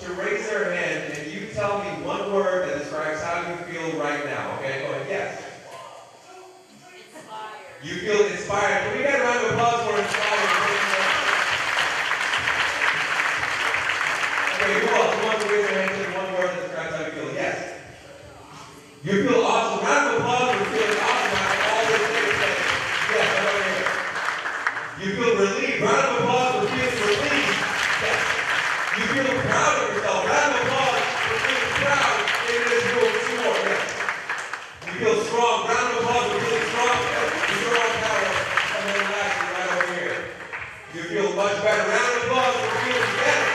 to raise their hand and you tell me one word that describes how you feel right now, okay? Go ahead, yes. Inspired. You feel inspired. Can we get a round of applause for inspired? Okay, who else? Who wants to raise their hand and say one word that describes how you feel? Yes. You feel awesome. Round of applause for feeling awesome after all this things. Yes, right over here. You feel relieved. Round of applause for feeling relieved. Yes. You feel proud of yourself. Round of applause for feeling proud in this room. Two more. Yes. You feel strong. Round of applause for feeling strong. Yes. You feel on power. And then lastly, right over here. You feel much better. Round of applause for feeling better.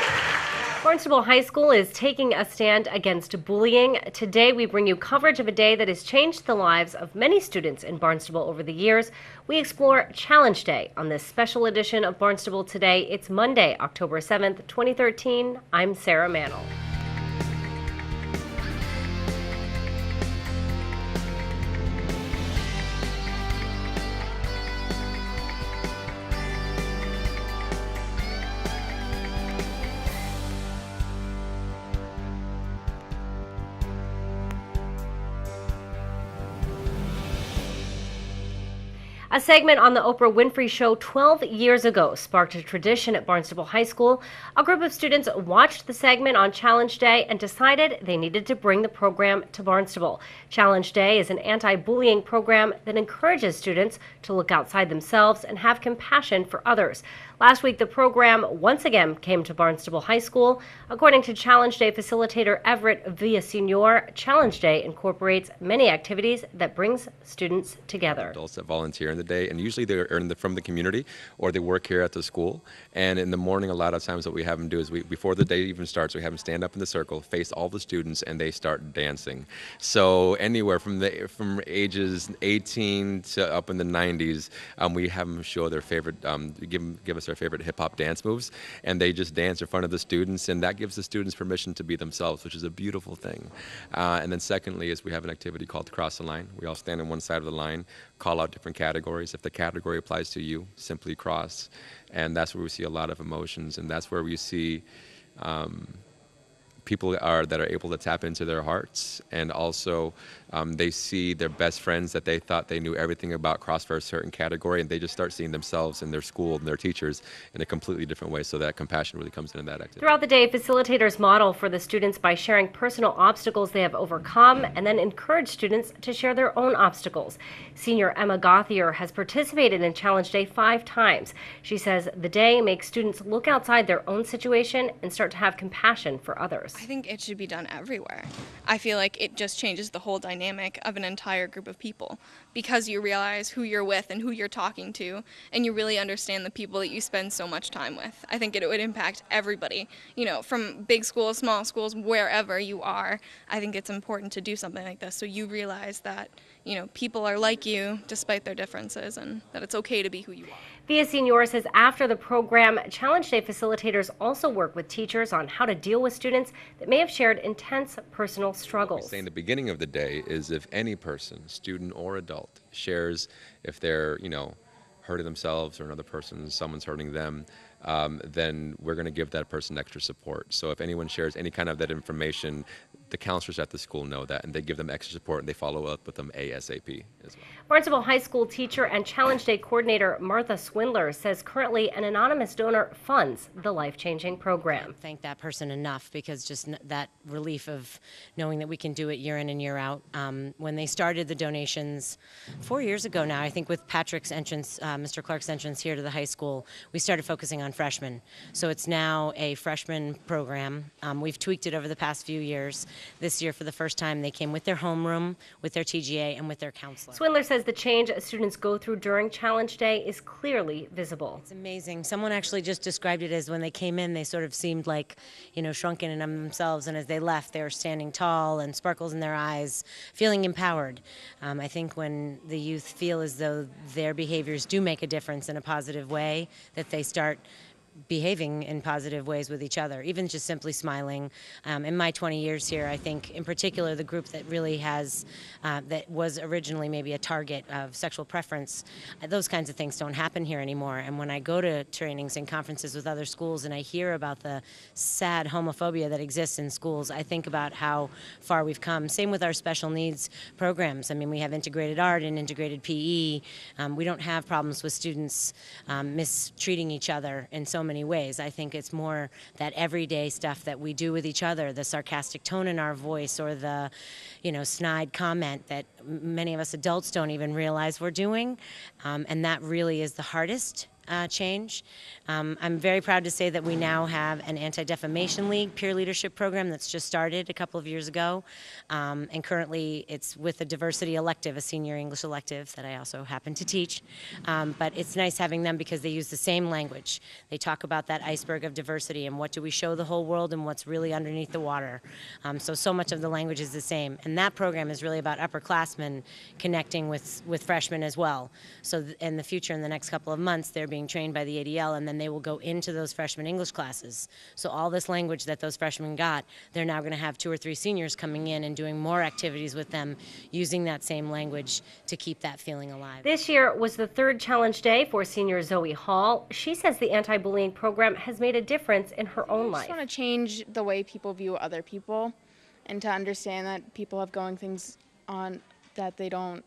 Barnstable High School is taking a stand against bullying. Today, we bring you coverage of a day that has changed the lives of many students in Barnstable over the years. We explore Challenge Day on this special edition of Barnstable Today. It's Monday, October 7th, 2013. I'm Sara Mannal. A segment on the Oprah Winfrey Show 12 years ago sparked a tradition at Barnstable High School. A group of students watched the segment on Challenge Day and decided they needed to bring the program to Barnstable. Challenge Day is an anti-bullying program that encourages students to look outside themselves and have compassion for others. Last week, the program once again came to Barnstable High School. According to Challenge Day facilitator Everett Villasenor, Challenge Day incorporates many activities that brings students together. Adults that volunteer in the day, and usually they're from the community or they work here at the school. And in the morning, a lot of times what we have them do is before the day even starts, we have them stand up in the circle, face all the students, and they start dancing. So anywhere from ages 18 to up in the 90s, we have them show their favorite, give us their favorite hip-hop dance moves, and they just dance in front of the students, and that gives the students permission to be themselves, which is a beautiful thing. And then secondly is we have an activity called Cross the Line. We all stand on one side of the line, call out different categories. If the category applies to you, simply cross. And that's where we see a lot of emotions, and that's where we see people that are able to tap into their hearts, and also they see their best friends that they thought they knew everything about cross for a certain category, and they just start seeing themselves and their school and their teachers in a completely different way, so that compassion really comes into that activity. Throughout the day, facilitators model for the students by sharing personal obstacles they have overcome and then encourage students to share their own obstacles. Senior Emma GAUTHIER has participated in Challenge Day 5 times. She says the day makes students look outside their own situation and start to have compassion for others. I think it should be done everywhere. I feel like it just changes the whole dynamic of an entire group of people, because you realize who you're with and who you're talking to, and you really understand the people that you spend so much time with. I think it would impact everybody, from big schools, small schools, wherever you are. I think it's important to do something like this so you realize that people are like you despite their differences, and that it's okay to be who you are. Villasenor says after the program, Challenge Day facilitators also work with teachers on how to deal with students that may have shared intense personal struggles. What we say in the beginning of the day is if any person, student or adult, shares if they're, hurting themselves or another person, someone's hurting them, then we're going to give that person extra support. So if anyone shares any kind of that information, the counselors at the school know that, and they give them extra support, and they follow up with them ASAP as well. Barnstable High School teacher and Challenge Day coordinator Martha SWINDLER says currently an anonymous donor funds the life-changing program. Thank that person enough, because just that relief of knowing that we can do it year in and year out. When they started the donations 4 years ago now, I think with Patrick's entrance, Mr. Clark's entrance here to the high school, we started focusing on freshmen. So it's now a freshman program. We've tweaked it over the past few years. This year, for the first time, they came with their homeroom, with their TGA, and with their counselor. SWINDLER says the change students go through during Challenge Day is clearly visible. It's amazing. Someone actually just described it as when they came in, they sort of seemed like, shrunken in themselves, and as they left, they were standing tall and sparkles in their eyes, feeling empowered. I think when the youth feel as though their behaviors do make a difference in a positive way, that they start behaving in positive ways with each other, even just simply smiling. In my 20 years here, I think in particular the group that really has, that was originally maybe a target of sexual preference, those kinds of things don't happen here anymore. And when I go to trainings and conferences with other schools and I hear about the sad homophobia that exists in schools, I think about how far we've come. Same with our special needs programs. I mean, we have integrated art and integrated PE. We don't have problems with students mistreating each other in so many ways. I think it's more that everyday stuff that we do with each other, the sarcastic tone in our voice or the, snide comment that many of us adults don't even realize we're doing. And that really is the hardest change. I'm very proud to say that we now have an Anti-Defamation League peer leadership program that's just started a couple of years ago. And currently it's with a diversity elective, a senior English elective that I also happen to teach. But it's nice having them because they use the same language. They talk about that iceberg of diversity and what do we show the whole world and what's really underneath the water. So much of the language is the same. And that program is really about upperclassmen connecting with freshmen as well. So in the future, in the next couple of months, they're being trained by the ADL, and then they will go into those freshman English classes. So all this language that those freshmen got, they're now going to have 2 or 3 seniors coming in and doing more activities with them using that same language to keep that feeling alive. This year was the 3rd challenge day for senior ZOEY Hall. She says the anti-bullying program has made a difference in her own life. I just want to change the way people view other people and to understand that people have going things on that they don't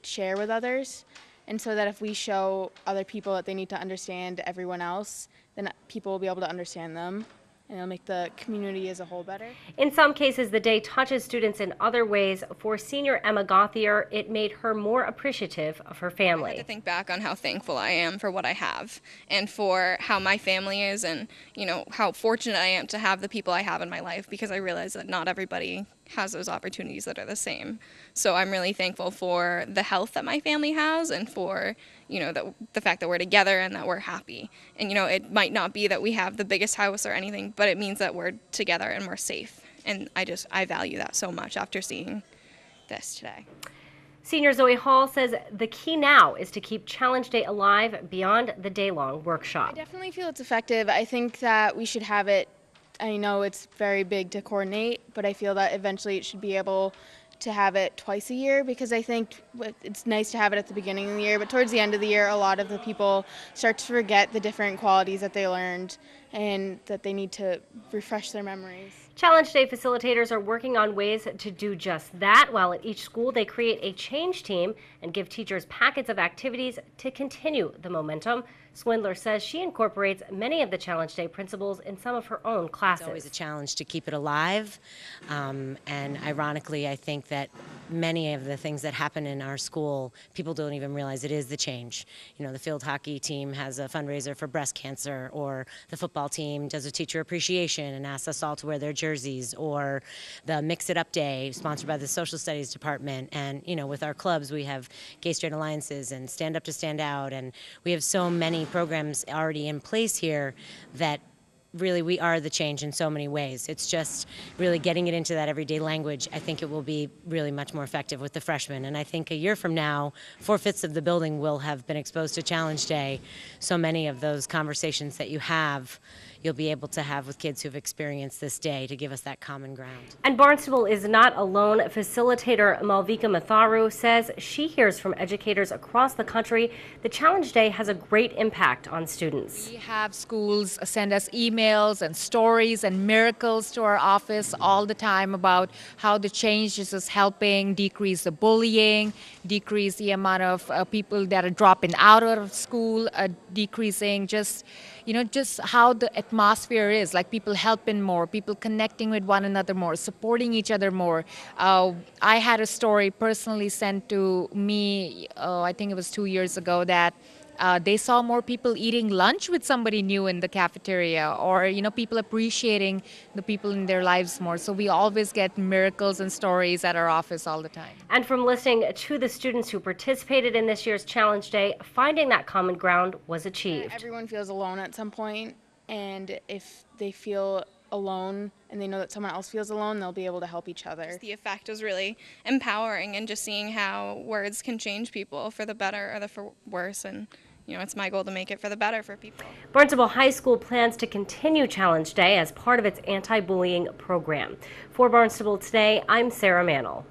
share with others. And so that if we show other people that they need to understand everyone else, then people will be able to understand them, and it'll make the community as a whole better. In some cases, the day touches students in other ways. For senior Emma GAUTHIER, it made her more appreciative of her family. I had to think back on how thankful I am for what I have and for how my family is and, how fortunate I am to have the people I have in my life, because I realize that not everybody has those opportunities that are the same. So I'm really thankful for the health that my family has and for, the fact that we're together and that we're happy. And, it might not be that we have the biggest house or anything, but it means that we're together and we're safe. And I value that so much after seeing this today. Senior ZOEY Hall says the key now is to keep Challenge Day alive beyond the day-long workshop. I definitely feel it's effective. I think that we should have it. I know it's very big to coordinate, but I feel that eventually it should be able to have it twice a year, because I think it's nice to have it at the beginning of the year, but towards the end of the year, a lot of the people start to forget the different qualities that they learned and that they need to refresh their memories. Challenge Day facilitators are working on ways to do just that, while at each school they create a change team and give teachers packets of activities to continue the momentum. Swindler says she incorporates many of the Challenge Day principles in some of her own classes. It's always a challenge to keep it alive, and ironically, I think that many of the things that happen in our school, people don't even realize it is the change. The field hockey team has a fundraiser for breast cancer, or the football team does a teacher appreciation and asks us all to wear their jerseys, or the Mix It Up Day sponsored by the Social Studies Department. And, with our clubs, we have Gay Straight Alliances and Stand Up to Stand Out, and we have so many programs already in place here that really we are the change in so many ways. It's just really getting it into that everyday language. I think it will be really much more effective with the freshmen. And I think a year from now, 4/5 of the building will have been exposed to Challenge Day. So many of those conversations that you have, you'll be able to have with kids who've experienced this day to give us that common ground. And Barnstable is not alone. Facilitator Malvika Matharu says she hears from educators across the country that Challenge Day has a great impact on students. We have schools send us emails and stories and miracles to our office all the time about how the changes is helping decrease the bullying, decrease the amount of people that are dropping out of school, decreasing just how the atmosphere is, like people helping more, people connecting with one another more, supporting each other more. I had a story personally sent to me, I think it was 2 years ago, that they saw more people eating lunch with somebody new in the cafeteria, or people appreciating the people in their lives more. So we always get miracles and stories at our office all the time. And from listening to the students who participated in this year's Challenge Day, finding that common ground was achieved. Everyone feels alone at some point, and if they feel alone and they know that someone else feels alone, they'll be able to help each other. The effect was really empowering, and just seeing how words can change people for the better or the for worse, and it's my goal to make it for the better for people. Barnstable High School plans to continue Challenge Day as part of its anti-bullying program. For Barnstable Today, I'm Sara Mannal.